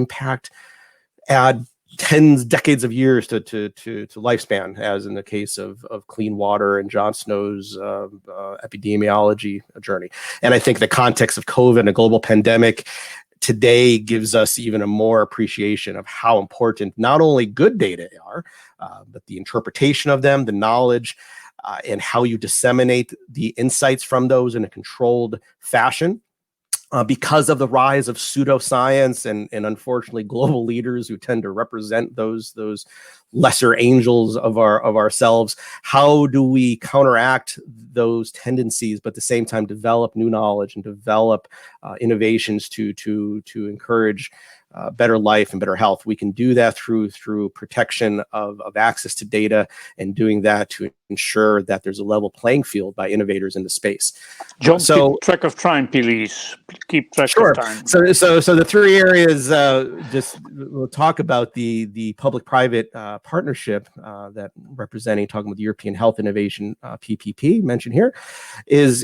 add decades of years to lifespan, as in the case of clean water and Jon Snow's epidemiology journey. And I think the context of COVID and a global pandemic today gives us even a more appreciation of how important not only good data are, but the interpretation of them, the knowledge, and how you disseminate the insights from those in a controlled fashion. Because of the rise of pseudoscience and unfortunately global leaders who tend to represent those lesser angels of ourselves, how do we counteract those tendencies, but at the same time develop new knowledge and develop innovations to encourage better life and better health? We can do that through protection of access to data, and doing that to ensure that there's a level playing field by innovators in the space. John, keep track of time, please. Keep track of time. So the three areas, we'll talk about the public-private partnership that talking about the European Health Innovation PPP mentioned here, is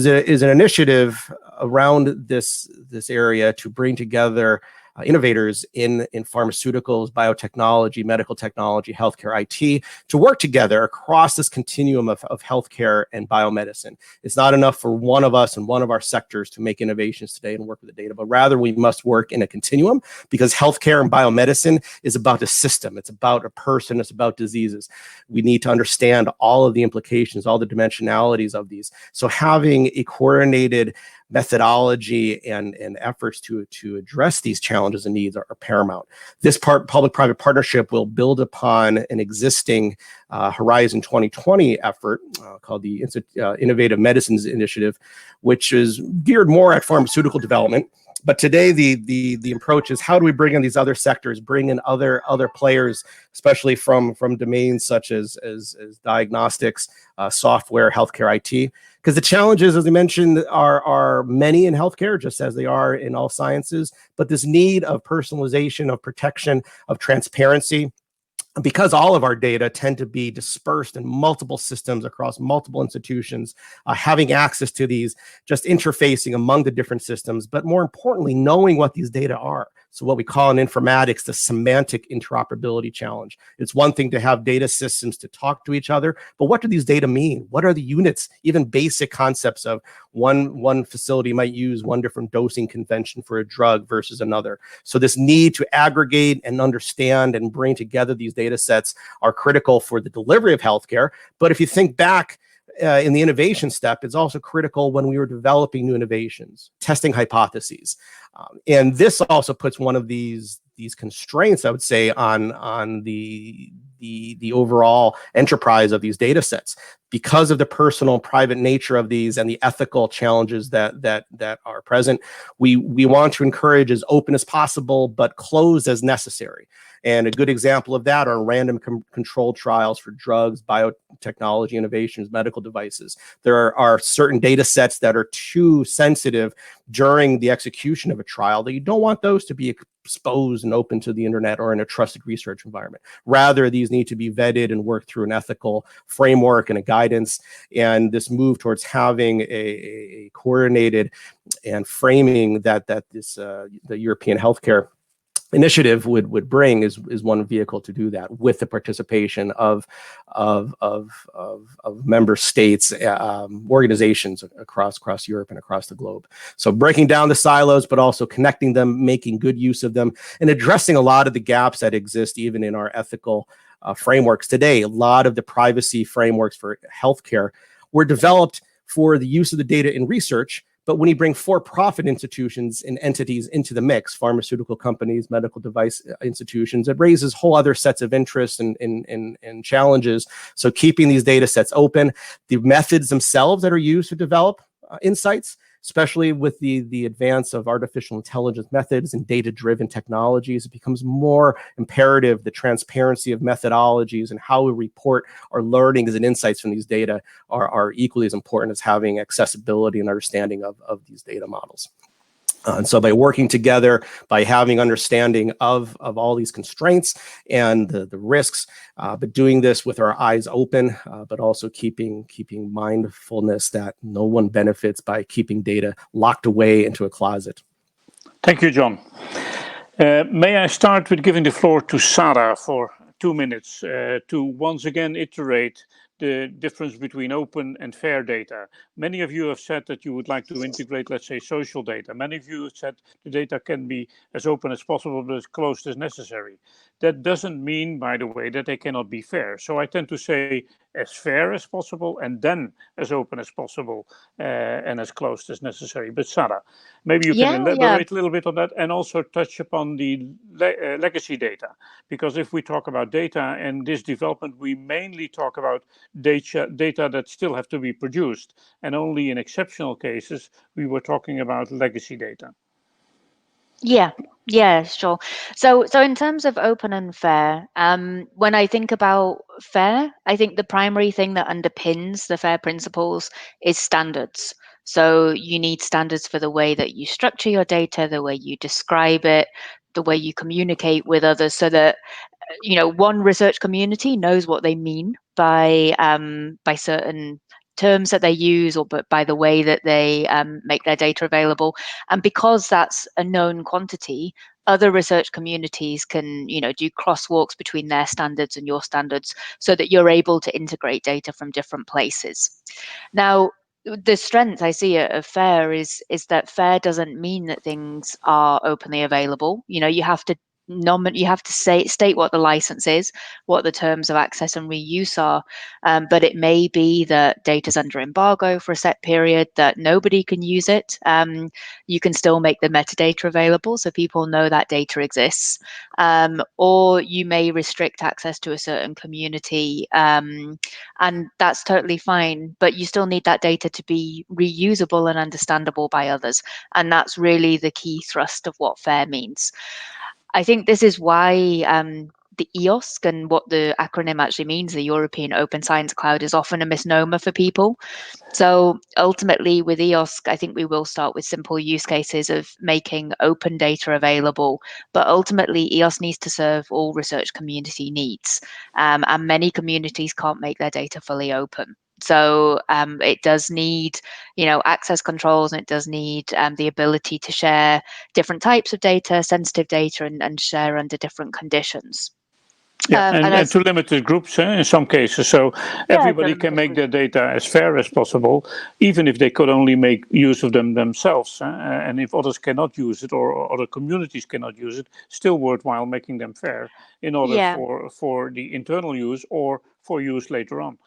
an initiative around this area to bring together innovators in pharmaceuticals, biotechnology, medical technology, healthcare, IT, to work together across this continuum of healthcare and biomedicine. It's not enough for one of us and one of our sectors to make innovations today and work with the data, but rather we must work in a continuum, because healthcare and biomedicine is about a system. It's about a person. It's about diseases. We need to understand all of the implications, all the dimensionalities of these. So having a coordinated methodology and efforts to address these challenges and needs are paramount. This public-private partnership will build upon an existing Horizon 2020 effort called the Innovative Medicines Initiative, which is geared more at pharmaceutical development. But today, the approach is, how do we bring in these other sectors, bring in other players, especially from domains such as diagnostics, software, healthcare, IT? Because the challenges, as I mentioned, are many in healthcare, just as they are in all sciences. But this need of personalization, of protection, of transparency, because all of our data tend to be dispersed in multiple systems across multiple institutions, having access to these, just interfacing among the different systems, but more importantly, knowing what these data are. So what we call in informatics the semantic interoperability challenge. It's one thing to have data systems to talk to each other, but what do these data mean? What are the units? Even basic concepts of one facility might use one different dosing convention for a drug versus another. So this need to aggregate and understand and bring together these data sets are critical for the delivery of healthcare. But if you think back, in the innovation step, it's also critical when we were developing new innovations, testing hypotheses. And this also puts one of these constraints, I would say, on the overall enterprise of these data sets. Because of the personal, private nature of these and the ethical challenges that are present, we want to encourage as open as possible, but closed as necessary. And a good example of that are random controlled trials for drugs, biotechnology innovations, medical devices. There are certain data sets that are too sensitive during the execution of a trial that you don't want those to be exposed and open to the internet or in a trusted research environment. Rather, these need to be vetted and worked through an ethical framework and a guidance. And this move towards having a coordinated and framing that the European healthcare initiative would bring is one vehicle to do that, with the participation of member states, organizations across Europe and across the globe. So breaking down the silos, but also connecting them, making good use of them, and addressing a lot of the gaps that exist even in our ethical frameworks today. A lot of the privacy frameworks for healthcare were developed for the use of the data in research. But when you bring for-profit institutions and entities into the mix, pharmaceutical companies, medical device institutions, it raises whole other sets of interests and challenges. So keeping these data sets open, the methods themselves that are used to develop insights, especially with the advance of artificial intelligence methods and data-driven technologies, it becomes more imperative the transparency of methodologies and how we report our learnings and insights from these data are equally as important as having accessibility and understanding of these data models. And so by working together, by having understanding of all these constraints and the risks, but doing this with our eyes open, but also keeping mindfulness that no one benefits by keeping data locked away into a closet. Thank you, John. May I start with giving the floor to Sarah for 2 minutes to once again iterate the difference between open and fair data. Many of you have said that you would like to integrate, let's say, social data. Many of you have said the data can be as open as possible, but as closed as necessary. That doesn't mean, by the way, that they cannot be fair. So I tend to say as fair as possible and then as open as possible and as closed as necessary. But Sarah, maybe you can elaborate a little bit on that and also touch upon the legacy data. Because if we talk about data and this development, we mainly talk about data that still have to be produced. And only in exceptional cases, we were talking about legacy data. Yeah, sure. So in terms of open and fair, when I think about fair, I think the primary thing that underpins the FAIR principles is standards. So you need standards for the way that you structure your data, the way you describe it, the way you communicate with others, so that one research community knows what they mean by certain terms that they use or but by the way that they make their data available. And because that's a known quantity, other research communities can, do crosswalks between their standards and your standards so that you're able to integrate data from different places. Now, the strength I see of FAIR is that FAIR doesn't mean that things are openly available. You have to state what the license is, what the terms of access and reuse are, but it may be that data's under embargo for a set period, that nobody can use it. You can still make the metadata available so people know that data exists, or you may restrict access to a certain community, and that's totally fine, but you still need that data to be reusable and understandable by others, and that's really the key thrust of what FAIR means. I think this is why the EOSC and what the acronym actually means, the European Open Science Cloud, is often a misnomer for people. So ultimately with EOSC, I think we will start with simple use cases of making open data available, but ultimately EOSC needs to serve all research community needs, and many communities can't make their data fully open. So it does need, access controls, and it does need the ability to share different types of data, sensitive data, and share under different conditions. Yeah, and to limited groups in some cases, so everybody can make their data as fair as possible, even if they could only make use of them themselves. And if others cannot use it, or other communities cannot use it, still worthwhile making them fair in order for the internal use or for use later on.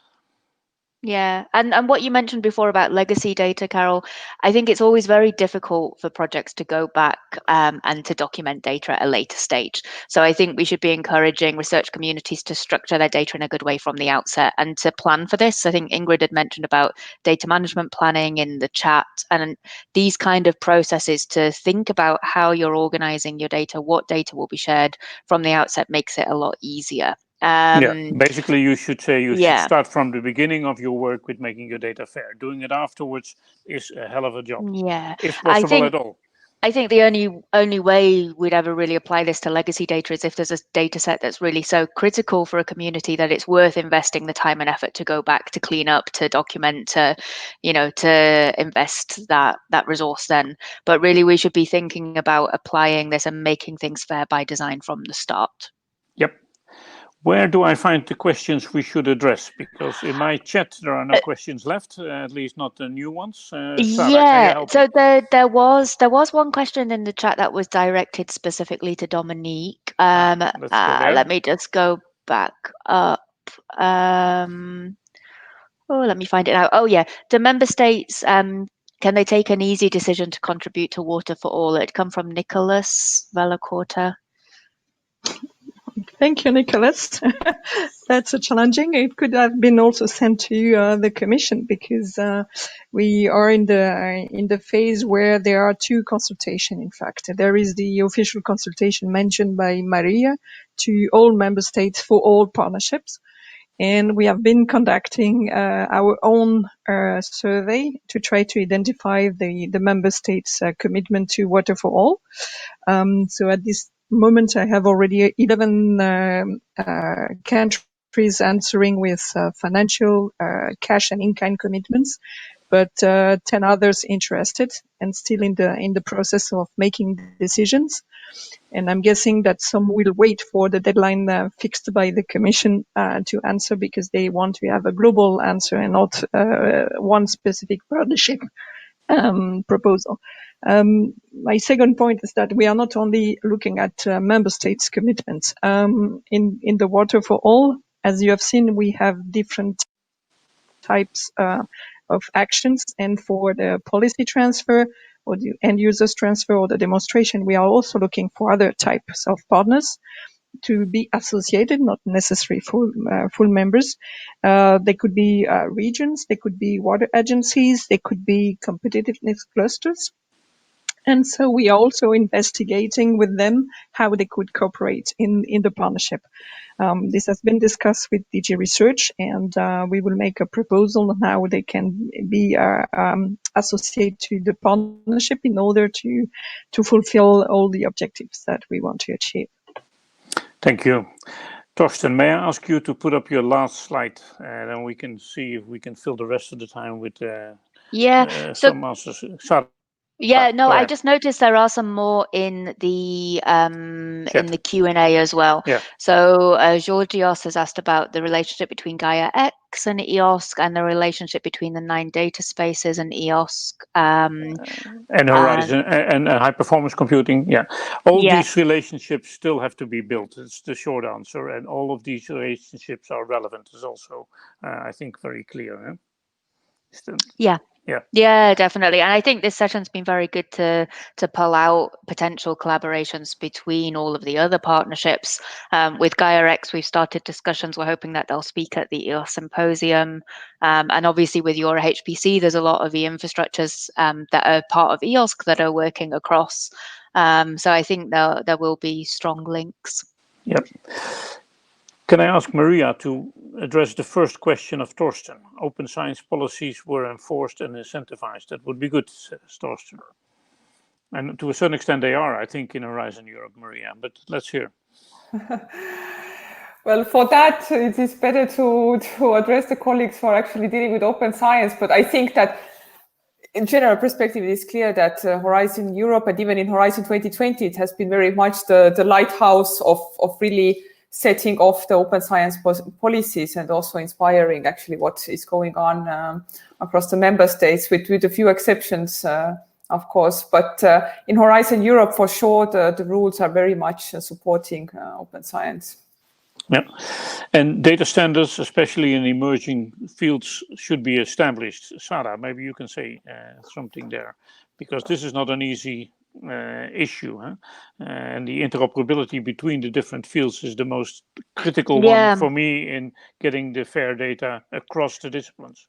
Yeah, and what you mentioned before about legacy data, Carol, I think it's always very difficult for projects to go back and to document data at a later stage. So I think we should be encouraging research communities to structure their data in a good way from the outset and to plan for this. I think Ingrid had mentioned about data management planning in the chat, and these kind of processes to think about how you're organizing your data, what data will be shared from the outset, makes it a lot easier. Basically you should say should start from the beginning of your work with making your data fair. Doing it afterwards is a hell of a job. If possible at all. I think the only way we'd ever really apply this to legacy data is if there's a data set that's really so critical for a community that it's worth investing the time and effort to go back, to clean up, to document, to invest that resource then. But really we should be thinking about applying this and making things fair by design from the start. Yep. Where do I find the questions we should address? Because in my chat there are no questions left, at least not the new ones. Sarah, so there was one question in the chat that was directed specifically to Dominique. Let's go there. Let me just go back up. Let me find it now. Oh yeah, do member states can they take an easy decision to contribute to Water for All? It come from Nicholas Valacorta. Thank you, Nicholas. That's challenging. It could have been also sent to the Commission, because we are in the phase where there are two consultations. In fact, there is the official consultation mentioned by Maria to all member states for all partnerships, and we have been conducting our own survey to try to identify the member states' commitment to Water for All. So at this moment, I have already 11 countries answering with financial, cash and in-kind commitments, but 10 others interested and still in the process of making decisions. And I'm guessing that some will wait for the deadline fixed by the Commission to answer, because they want to have a global answer and not one specific partnership proposal. My second point is that we are not only looking at member states' commitments. In the Water for All, as you have seen, we have different types of actions, and for the policy transfer or the end users transfer or the demonstration, we are also looking for other types of partners to be associated, not necessarily full members. They could be regions, they could be water agencies, they could be competitiveness clusters. And so we are also investigating with them how they could cooperate in the partnership. This has been discussed with DG Research, and we will make a proposal on how they can be associated to the partnership in order to fulfill all the objectives that we want to achieve. Thank you. Torsten, may I ask you to put up your last slide, and then we can see if we can fill the rest of the time with some answers. Yeah, no, Go I ahead. just noticed there are some more in the Q&A as well. Yeah. So Georgios has asked about the relationship between Gaia X and EOSC, and the relationship between the 9 data spaces and EOSC. And Horizon and high performance computing. Yeah. All these relationships still have to be built. It's the short answer. And all of these relationships are relevant is also, I think, very clear. Huh? Yeah, definitely. And I think this session's been very good to pull out potential collaborations between all of the other partnerships. With Gaia X, we've started discussions. We're hoping that they'll speak at the EOS Symposium. And obviously with your HPC, there's a lot of the infrastructures that are part of EOSC that are working across. So I think there will be strong links. Yep. Can I ask Maria to address the first question of Torsten? Open science policies were enforced and incentivized. That would be good, says Torsten. And to a certain extent they are, I think, in Horizon Europe, Maria, but let's hear. Well, for that, it is better to address the colleagues who are actually dealing with open science. But I think that in general perspective, it is clear that Horizon Europe and even in Horizon 2020, it has been very much the lighthouse of really setting off the open science policies and also inspiring actually what is going on across the member states with a few exceptions, of course. But in Horizon Europe, for sure, the rules are very much supporting open science. Yeah, and data standards, especially in emerging fields, should be established. Sarah, maybe you can say something there, because this is not an easy issue, huh? And the interoperability between the different fields is the most critical one for me in getting the fair data across the disciplines.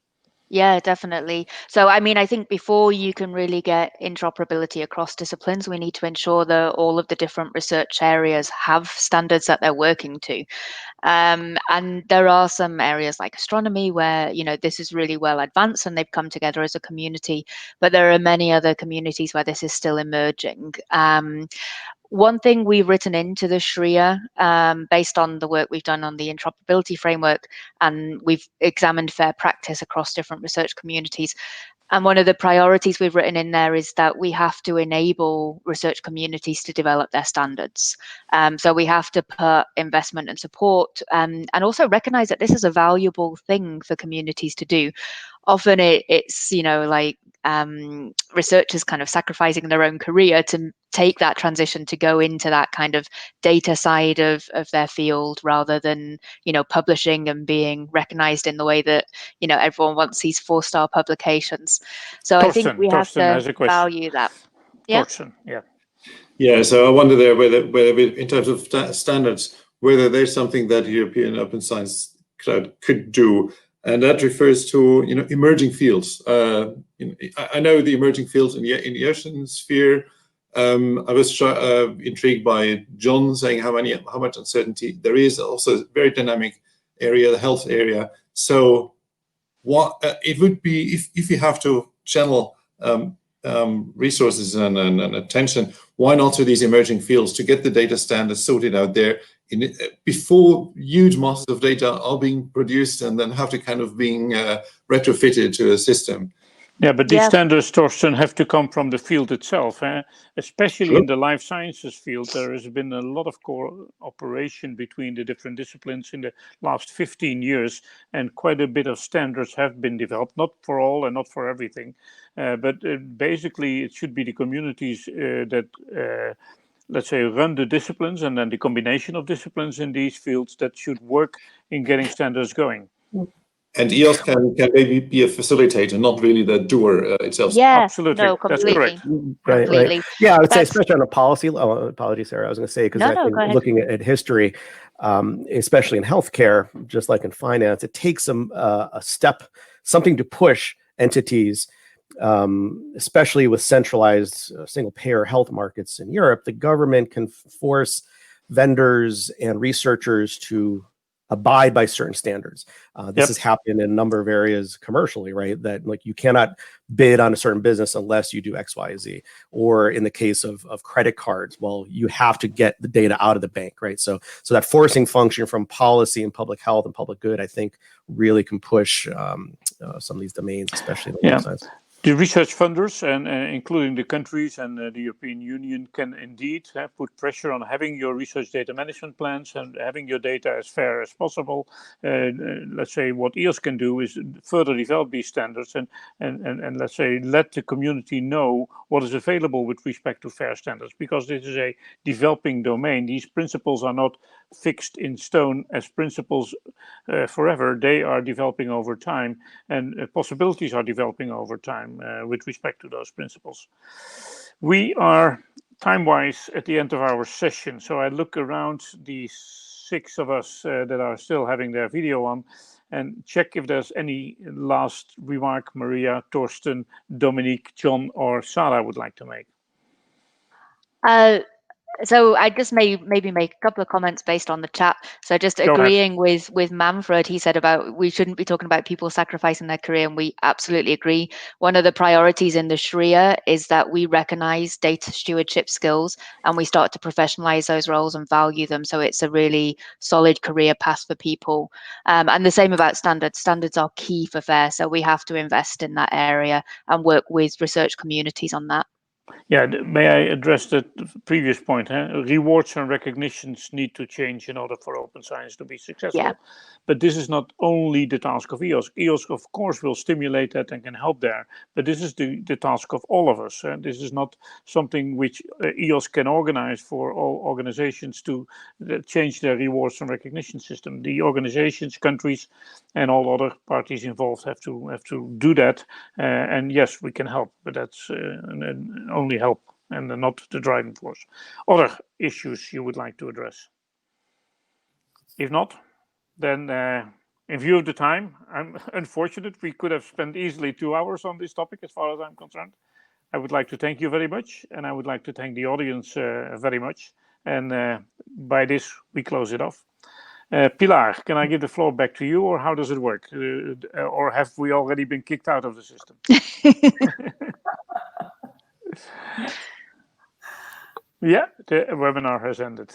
Yeah, definitely. So, I mean, I think before you can really get interoperability across disciplines, we need to ensure that all of the different research areas have standards that they're working to. And there are some areas like astronomy where, you know, this is really well advanced and they've come together as a community, but there are many other communities where this is still emerging. One thing we've written into the SHRIA, based on the work we've done on the interoperability framework, and we've examined fair practice across different research communities. And one of the priorities we've written in there is that we have to enable research communities to develop their standards. So we have to put investment and support, and also recognize that this is a valuable thing for communities to do. Often it's, you know, like researchers kind of sacrificing their own career to take that transition to go into that kind of data side of their field, rather than, you know, publishing and being recognized in the way that, you know, everyone wants these 4-star publications. So I think we have to value that. Yeah. Torsten, yeah. Yeah, so I wonder there whether in terms of standards, whether there's something that European Open Science Cloud could do. And that refers to, you know, emerging fields. I know the emerging fields in the ocean sphere. I was intrigued by John saying how much uncertainty there is. Also, a very dynamic area, the health area. So, what it would be if you have to channel resources and attention, why not to these emerging fields to get the data standards sorted out there before huge masses of data are being produced and then have to kind of being retrofitted to a system. Yeah, but these standards, Torsten, have to come from the field itself. Especially in the life sciences field, there has been a lot of cooperation between the different disciplines in the last 15 years, and quite a bit of standards have been developed, not for all and not for everything. But basically, it should be the communities that let's say, run the disciplines, and then the combination of disciplines in these fields that should work in getting standards going. And EOS can maybe be a facilitator, not really the doer itself. Yeah, absolutely. No, completely. That's correct. Right. Yeah, I would say, especially on a policy. Apologies, Sarah. I was going to say, because I think looking at history, especially in healthcare, just like in finance, it takes a step, something to push entities. Especially with centralized single-payer health markets in Europe, the government can force vendors and researchers to abide by certain standards. This Yep. has happened in a number of areas commercially, right? That like you cannot bid on a certain business unless you do X, Y, Z. Or in the case of credit cards, well, you have to get the data out of the bank, right? So that forcing function from policy and public health and public good, I think, really can push some of these domains, especially in the life science. The research funders, and including the countries and the European Union, can indeed put pressure on having your research data management plans and having your data as fair as possible. Let's say what EOSC can do is further develop these standards and let's say let the community know what is available with respect to fair standards, because this is a developing domain. These principles are not fixed in stone as principles forever. They are developing over time, and possibilities are developing over time with respect to those principles. We are time-wise at the end of our session, so I look around the 6 of us that are still having their video on and check if there's any last remark Maria, Torsten, Dominique, John, or Sarah would like to make. So I just maybe make a couple of comments based on the chat. So just Go agreeing with Manfred, he said about we shouldn't be talking about people sacrificing their career, and we absolutely agree. One of the priorities in the Sharia is that we recognize data stewardship skills and we start to professionalize those roles and value them. So it's a really solid career path for people. And the same about standards. Standards are key for FAIR, so we have to invest in that area and work with research communities on that. Yeah, may I address the previous point? Rewards and recognitions need to change in order for open science to be successful. Yeah. But this is not only the task of EOSC. EOSC, of course, will stimulate that and can help there. But this is the task of all of us. This is not something which EOSC can organize for all organizations to change their rewards and recognition system. The organizations, countries, and all other parties involved have to do that. And yes, we can help, but that's only help and not the driving force. Other issues you would like to address? If not, then in view of the time, I'm unfortunate. We could have spent easily 2 hours on this topic as far as I'm concerned. I would like to thank you very much, and I would like to thank the audience very much. And by this, we close it off. Pilar, can I give the floor back to you, or how does it work? Or have we already been kicked out of the system? Yeah, the webinar has ended.